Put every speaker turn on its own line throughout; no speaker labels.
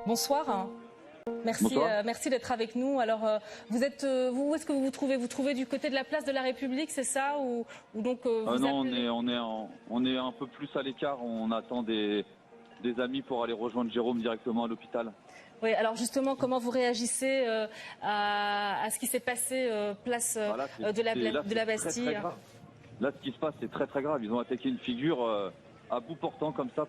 Bonsoir. Merci,
Bonsoir.
merci d'être avec nous. Alors, vous êtes, où est-ce que vous vous trouvez? Vous trouvez du côté de la place de la République, c'est ça, ou donc vous
Non,
appelez...
on est un peu plus à l'écart. On attend des amis pour aller rejoindre Jérôme directement à l'hôpital.
Oui, alors justement, comment vous réagissez à ce qui s'est passé place de la Bastille?
Très grave. Là, ce qui se passe, c'est très très grave. Ils ont attaqué une figure à bout portant comme ça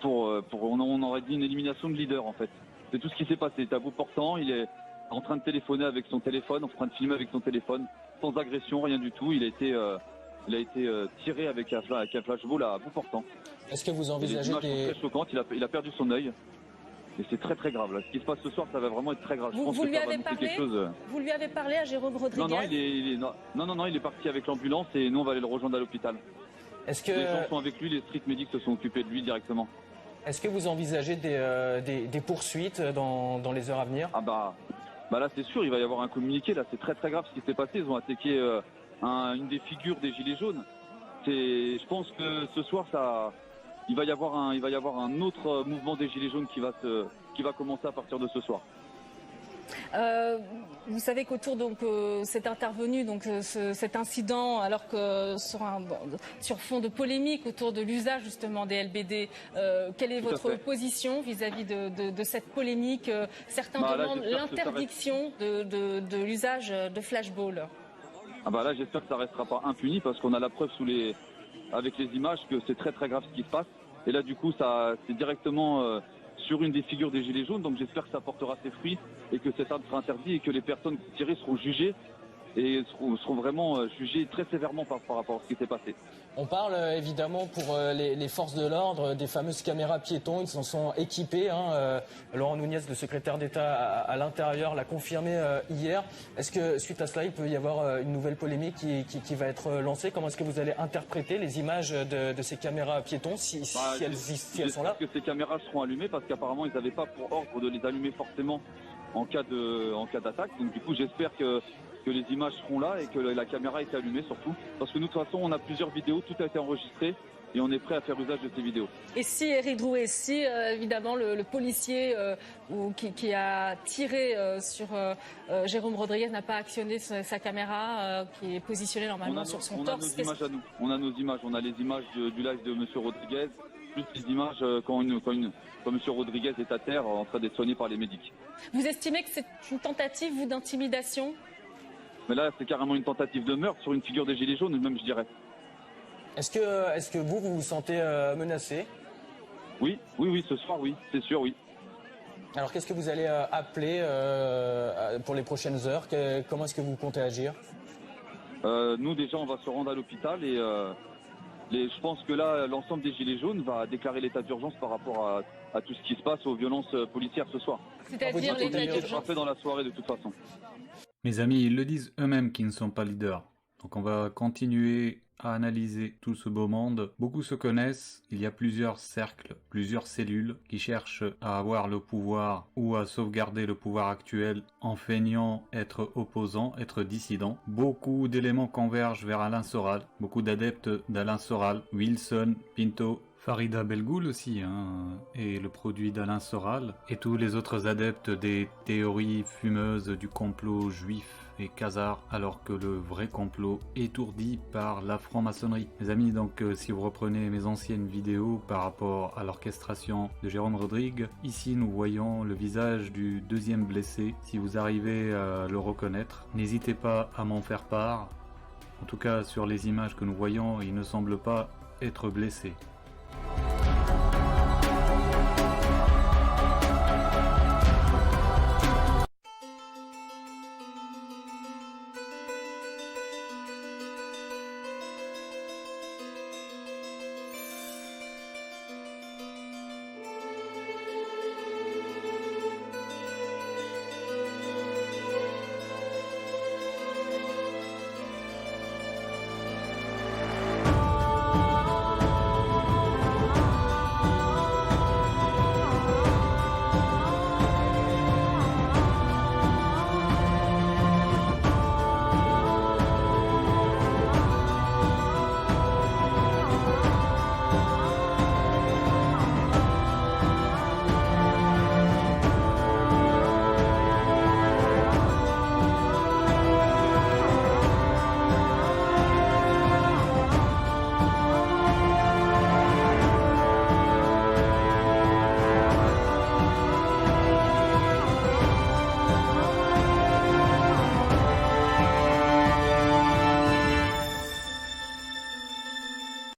on aurait dit une élimination de leader en fait. C'est tout ce qui s'est passé. Il est à bout portant, il est en train de téléphoner avec son téléphone, en train de filmer avec son téléphone, sans agression, rien du tout. Il a été tiré avec un flashball à bout portant.
Est-ce que vous envisagez
des images sont très choquantes, il a perdu son œil. Et c'est très très grave. Là. Ce qui se passe ce soir, ça va vraiment être très grave.
Vous lui avez parlé à Jérôme Rodriguez?
Non, il est parti avec l'ambulance et nous on va aller le rejoindre à l'hôpital. Les gens sont avec lui, les street medics se sont occupés de lui directement.
Est-ce que vous envisagez des poursuites dans les heures à venir?
Ah bah là c'est sûr, il va y avoir un communiqué. Là c'est très très grave ce qui s'est passé. Ils ont attaqué une des figures des Gilets jaunes. Je pense que ce soir il va y avoir un autre mouvement des Gilets jaunes qui va commencer à partir de ce soir.
Vous savez qu'autour c'est intervenu cet incident alors que sur fond de polémique autour de l'usage justement des LBD. Quelle est votre position vis-à-vis de cette polémique? Certains demandent l'interdiction de l'usage de flashball.
Ah bah là j'espère que ça restera pas impuni parce qu'on a la preuve avec les images que c'est très très grave ce qui se passe. Et là du coup c'est directement sur une des figures des Gilets jaunes, donc j'espère que ça portera ses fruits et que cette arme sera interdite et que les personnes tirées seront jugées et seront vraiment jugées très sévèrement par rapport à ce qui s'est passé.
On parle évidemment pour les forces de l'ordre des fameuses caméras piétons, ils s'en sont équipés. Laurent Nunez, le secrétaire d'État à l'intérieur, l'a confirmé hier. Est-ce que suite à cela, il peut y avoir une nouvelle polémique qui va être lancée? Comment est-ce que vous allez interpréter les images de ces caméras piétons si elles sont là?
J'espère que ces caméras seront allumées parce qu'apparemment ils n'avaient pas pour ordre de les allumer forcément en cas d'attaque. Donc du coup j'espère que les images seront là et que la caméra est allumée surtout. Parce que nous, de toute façon, on a plusieurs vidéos, tout a été enregistré et on est prêt à faire usage de ces vidéos.
Et si Éric Drouet, évidemment le policier qui a tiré sur Jérôme Rodriguez n'a pas actionné sa caméra qui est positionnée normalement sur son torse?
On a nos images, on a les images du live de M. Rodriguez, plus les images quand M. Rodriguez est à terre en train d'être soigné par les médics.
Vous estimez que c'est une tentative d'intimidation?
Mais là, c'est carrément une tentative de meurtre sur une figure des Gilets jaunes, même je dirais.
Est-ce que vous vous sentez menacé?
Oui, ce soir, oui, c'est sûr, oui.
Alors qu'est-ce que vous allez appeler pour les prochaines heures? Comment est-ce que vous comptez agir?
Nous, déjà, on va se rendre à l'hôpital et je pense que là, l'ensemble des Gilets jaunes va déclarer l'état d'urgence par rapport à tout ce qui se passe aux violences policières ce soir.
C'est-à-dire l'état d'urgence
sera fait dans la soirée de toute façon.
Mes amis, ils le disent eux-mêmes qu'ils ne sont pas leaders. Donc on va continuer à analyser tout ce beau monde. Beaucoup se connaissent, il y a plusieurs cercles, plusieurs cellules qui cherchent à avoir le pouvoir ou à sauvegarder le pouvoir actuel en feignant être opposants, être dissidents. Beaucoup d'éléments convergent vers Alain Soral, beaucoup d'adeptes d'Alain Soral, Wilson, Pinto, Farida Belgoul aussi, et le produit d'Alain Soral, et tous les autres adeptes des théories fumeuses du complot juif et khazar, alors que le vrai complot étourdi par la franc-maçonnerie. Mes amis, donc si vous reprenez mes anciennes vidéos par rapport à l'orchestration de Jérôme Rodriguez, ici nous voyons le visage du deuxième blessé. Si vous arrivez à le reconnaître, n'hésitez pas à m'en faire part. En tout cas, sur les images que nous voyons, il ne semble pas être blessé.